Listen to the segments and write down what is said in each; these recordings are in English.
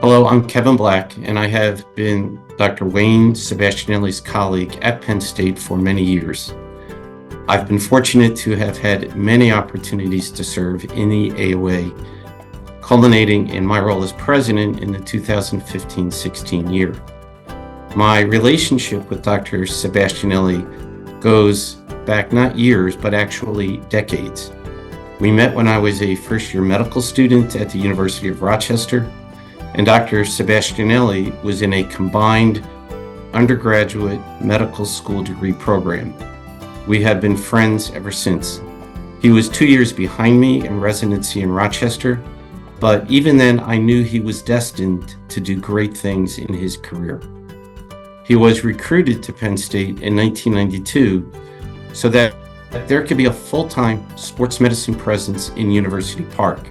Hello, I'm Kevin Black, and I have been Dr. Wayne Sebastianelli's colleague at Penn State for many years. I've been fortunate to have had many opportunities to serve in the AOA, culminating in my role as president in the 2015-16 year. My relationship with Dr. Sebastianelli goes back not years, but actually decades. We met when I was a first-year medical student at the University of Rochester, and Dr. Sebastianelli was in a combined undergraduate medical school degree program. We have been friends ever since. He was 2 years behind me in residency in Rochester, but even then I knew he was destined to do great things in his career. He was recruited to Penn State in 1992 so that there could be a full-time sports medicine presence in University Park,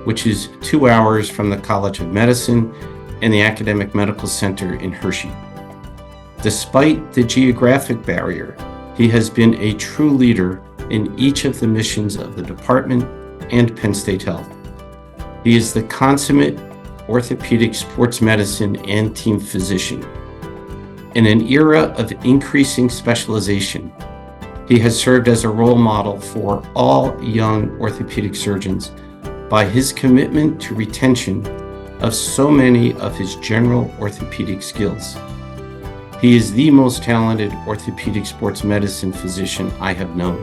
which is 2 hours from the College of Medicine and the Academic Medical Center in Hershey. Despite the geographic barrier, he has been a true leader in each of the missions of the department and Penn State Health. He is the consummate orthopedic sports medicine and team physician. In an era of increasing specialization, he has served as a role model for all young orthopedic surgeons by his commitment to retention of so many of his general orthopedic skills. He is the most talented orthopedic sports medicine physician I have known.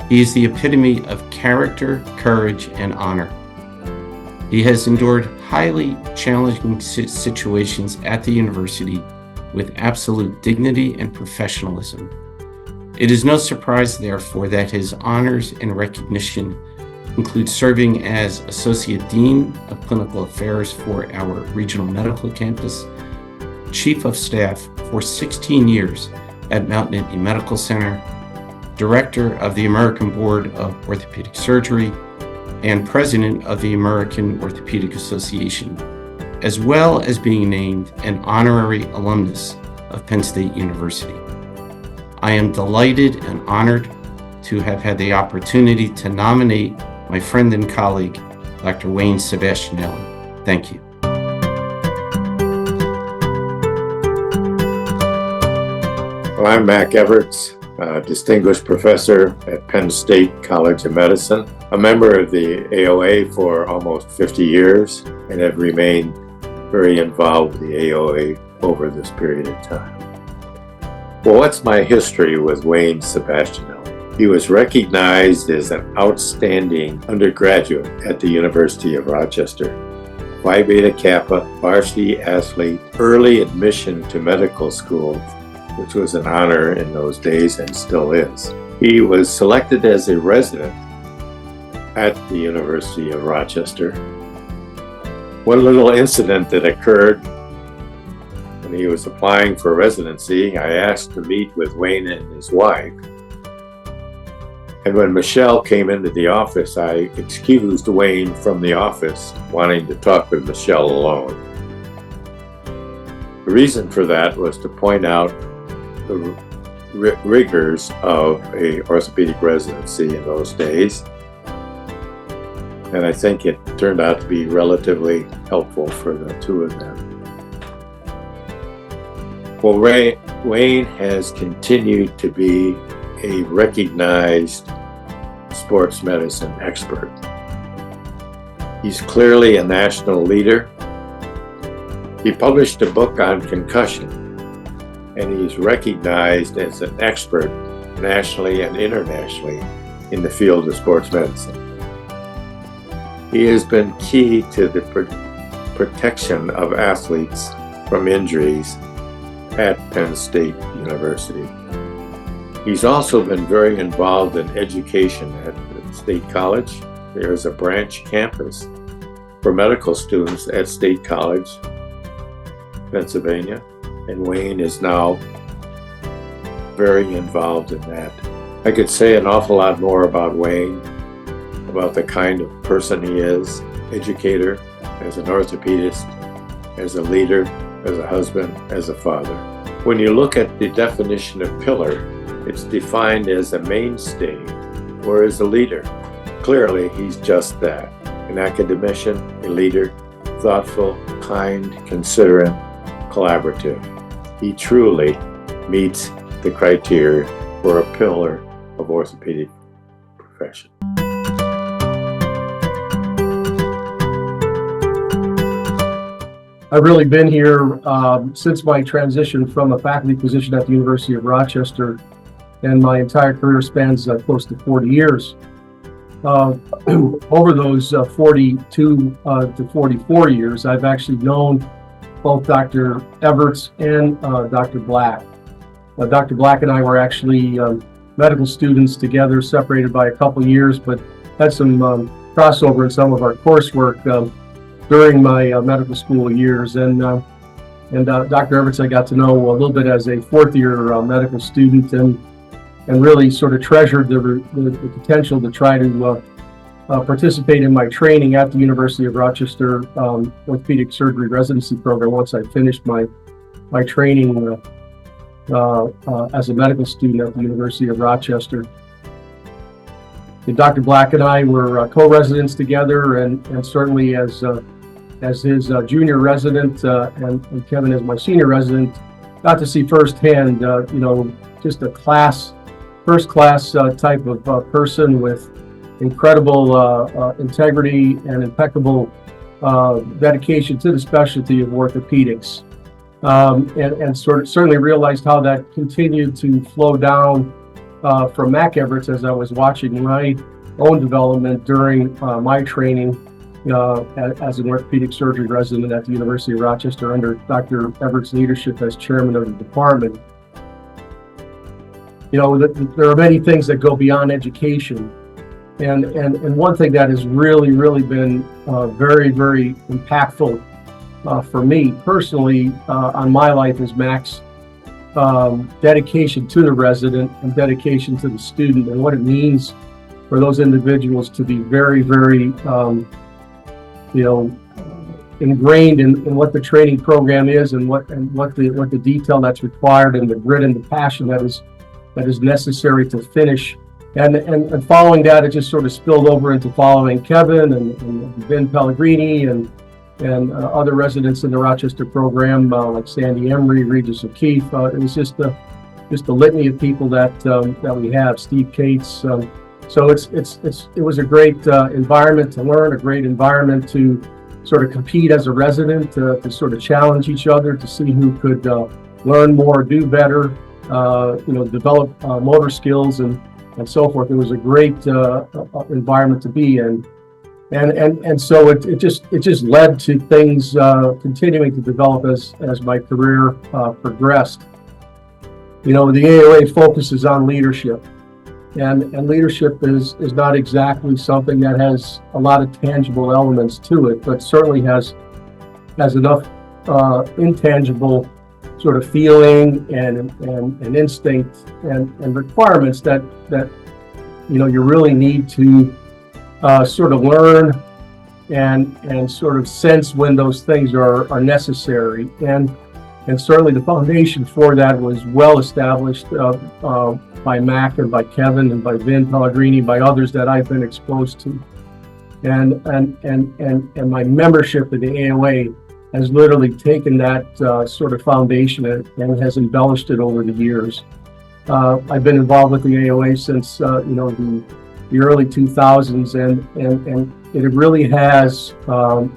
He is the epitome of character, courage, and honor. He has endured highly challenging situations at the university with absolute dignity and professionalism. It is no surprise, therefore, that his honors and recognition include serving as Associate Dean of Clinical Affairs for our regional medical campus, Chief of Staff for 16 years at Mount Nittany Medical Center, Director of the American Board of Orthopedic Surgery, and President of the American Orthopedic Association, as well as being named an honorary alumnus of Penn State University. I am delighted and honored to have had the opportunity to nominate my friend and colleague, Dr. Wayne Sebastianelli. Thank you. Well, I'm Mac Everts, a distinguished professor at Penn State College of Medicine, a member of the AOA for almost 50 years, and have remained very involved with the AOA over this period of time. Well, what's my history with Wayne Sebastianelli? He was recognized as an outstanding undergraduate at the University of Rochester. Phi Beta Kappa, varsity athlete, early admission to medical school, which was an honor in those days and still is. He was selected as a resident at the University of Rochester. One little incident that occurred when he was applying for residency, I asked to meet with Wayne and his wife. And when Michelle came into the office, I excused Wayne from the office, wanting to talk with Michelle alone. The reason for that was to point out the rigors of a orthopedic residency in those days. And I think it turned out to be relatively helpful for the two of them. Well, Wayne has continued to be a recognized sports medicine expert. He's clearly a national leader. He published a book on concussion, and he's recognized as an expert nationally and internationally in the field of sports medicine. He has been key to the protection of athletes from injuries at Penn State University. He's also been very involved in education at the State College. There's a branch campus for medical students at State College, Pennsylvania, and Wayne is now very involved in that. I could say an awful lot more about Wayne, about the kind of person he is, educator, as an orthopedist, as a leader, as a husband, as a father. When you look at the definition of pillar, it's defined as a mainstay or as a leader. Clearly, he's just that, an academician, a leader, thoughtful, kind, considerate, collaborative. He truly meets the criteria for a pillar of orthopedic profession. I've really been here since my transition from a faculty position at the University of Rochester, and my entire career spans close to 40 years. Over those 42 to 44 years, I've actually known both Dr. Everts and Dr. Black. Dr. Black and I were actually medical students together, separated by a couple years, but had some crossover in some of our coursework during my medical school years. And Dr. Everts I got to know a little bit as a fourth year medical student, and really sort of treasured the potential to try to participate in my training at the University of Rochester orthopedic surgery residency program once I finished my training as a medical student at the University of Rochester. And Dr. Black and I were co-residents together, and certainly as his junior resident and Kevin as my senior resident, got to see firsthand, just a first class type of person with incredible integrity and impeccable dedication to the specialty of orthopedics, and certainly realized how that continued to flow down from Mac Everts as I was watching my own development during my training as an orthopedic surgery resident at the University of Rochester under Dr. Everts' leadership as chairman of the department. There are many things that go beyond education. And one thing that has really been very, very impactful for me personally on my life is Mac's dedication to the resident and dedication to the student, and what it means for those individuals to be very, very ingrained in what the training program is, and what the detail that's required, and the grit and the passion that is necessary to finish. And following that, it just sort of spilled over into following Kevin and Vin Pellegrini and other residents in the Rochester program like Sandy Emery, Regis O'Keefe. It was just a litany of people that we have. Steve Cates. So it was a great environment to learn, a great environment to sort of compete as a resident, to sort of challenge each other, to see who could learn more, do better, develop motor skills and so forth. It was a great environment to be in, and so it just led to things continuing to develop as my career progressed. The AOA focuses on leadership, and leadership is not exactly something that has a lot of tangible elements to it, but certainly has enough intangible sort of feeling and instinct and requirements that you really need to sort of learn and sort of sense when those things are necessary, and certainly the foundation for that was well established by Mac and by Kevin and by Vin Pellegrini, by others that I've been exposed to, and my membership in the AOA has literally taken that sort of foundation and has embellished it over the years. I've been involved with the AOA since the early 2000s, and it really has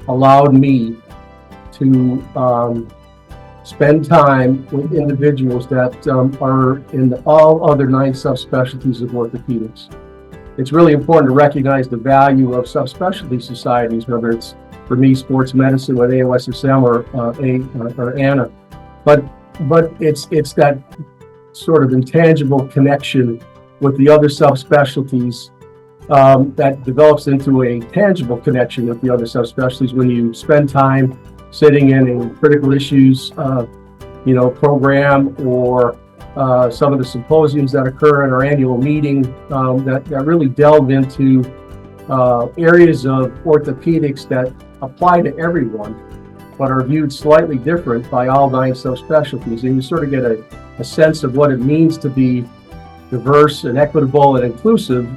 allowed me to spend time with individuals that are in all other 9 subspecialties of orthopedics. It's really important to recognize the value of subspecialty societies, whether it's, for me, sports medicine with AOSSM or ANA, but it's that sort of intangible connection with the other subspecialties that develops into a tangible connection with the other subspecialties when you spend time sitting in a critical issues program, or some of the symposiums that occur in our annual meeting that really delve into areas of orthopedics that apply to everyone, but are viewed slightly different by all 9 subspecialties. And you sort of get a sense of what it means to be diverse and equitable and inclusive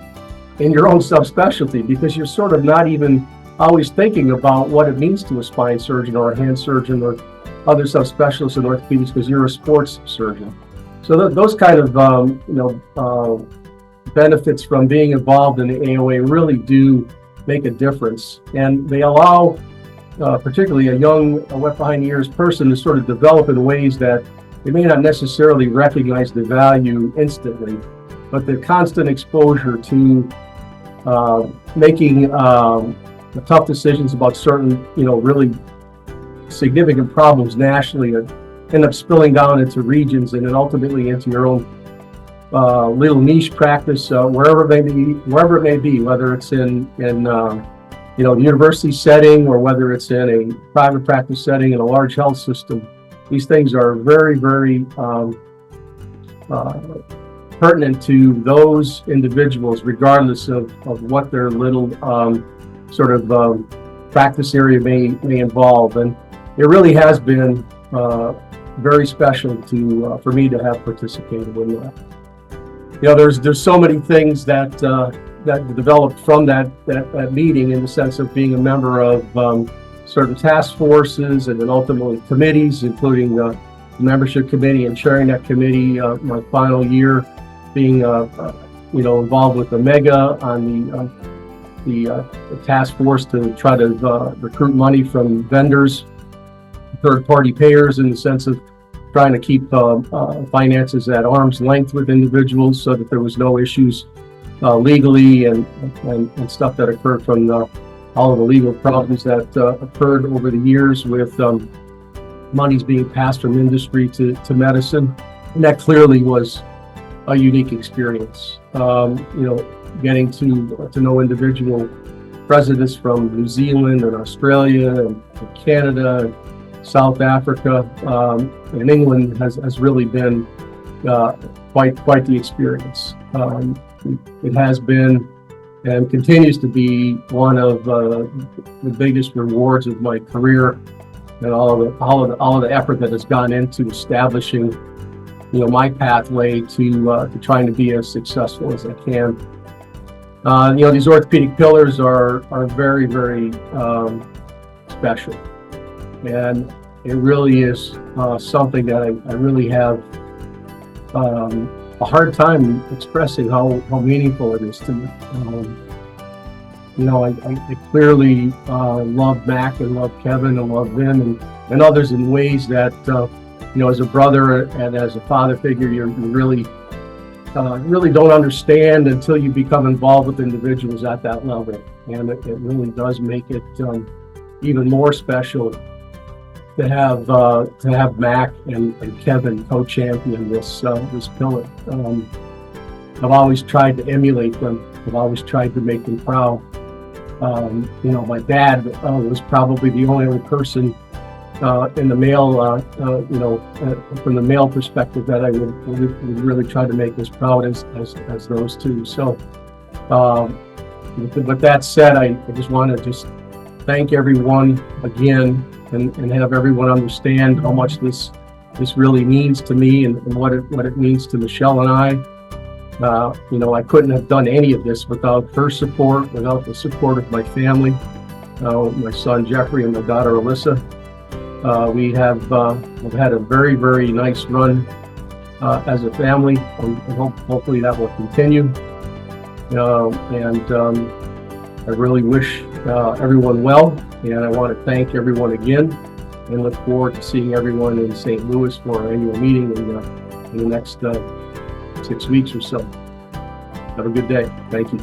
in your own subspecialty, because you're sort of not even always thinking about what it means to a spine surgeon or a hand surgeon or other subspecialists in orthopedics, because you're a sports surgeon. So those kind of benefits from being involved in the AOA really do make a difference, and they allow particularly a young, wet behind the ears person to sort of develop in ways that they may not necessarily recognize the value instantly, but the constant exposure to making tough decisions about certain, really significant problems nationally that end up spilling down into regions and then ultimately into your own little niche practice, wherever it may be, whether it's in the university setting or whether it's in a private practice setting in a large health system. These things are very, very pertinent to those individuals, regardless of what their little practice area may involve. And it really has been very special for me to have participated in that. There's so many things that developed from that meeting, in the sense of being a member of certain task forces and then ultimately committees, including the membership committee and chairing that committee. My final year being involved with the MEGA on the task force to try to recruit money from vendors, third-party payers, in the sense of trying to keep finances at arm's length with individuals so that there was no issues legally and stuff that occurred from all of the legal problems that occurred over the years with monies being passed from industry to medicine. And that clearly was a unique experience. Getting to know individual presidents from New Zealand and Australia and Canada, South Africa, and England has really been quite the experience. It has been and continues to be one of the biggest rewards of my career, and all of the effort that has gone into establishing my pathway to trying to be as successful as I can. These orthopedic pillars are very, very special, and it really is something that I really have a hard time expressing how meaningful it is to me. I clearly love Mac and love Kevin and love Vin and others in ways that as a brother and as a father figure, you really don't understand until you become involved with individuals at that level. And it really does make it even more special to have Mac and Kevin co-champion this pillar. I've always tried to emulate them. I've always tried to make them proud. My dad was probably the only other person in the male, from the male perspective, that I would really try to make as proud as those two. So, with that said, I just want to thank everyone again, and have everyone understand how much this really means to me and what it means to Michelle and I. I couldn't have done any of this without her support, without the support of my family, my son Jeffrey and my daughter Alyssa. We have had a very, very nice run as a family, and hopefully that will continue. I really wish everyone well, and I want to thank everyone again, and look forward to seeing everyone in St. Louis for our annual meeting in the next 6 weeks or so. Have a good day. Thank you.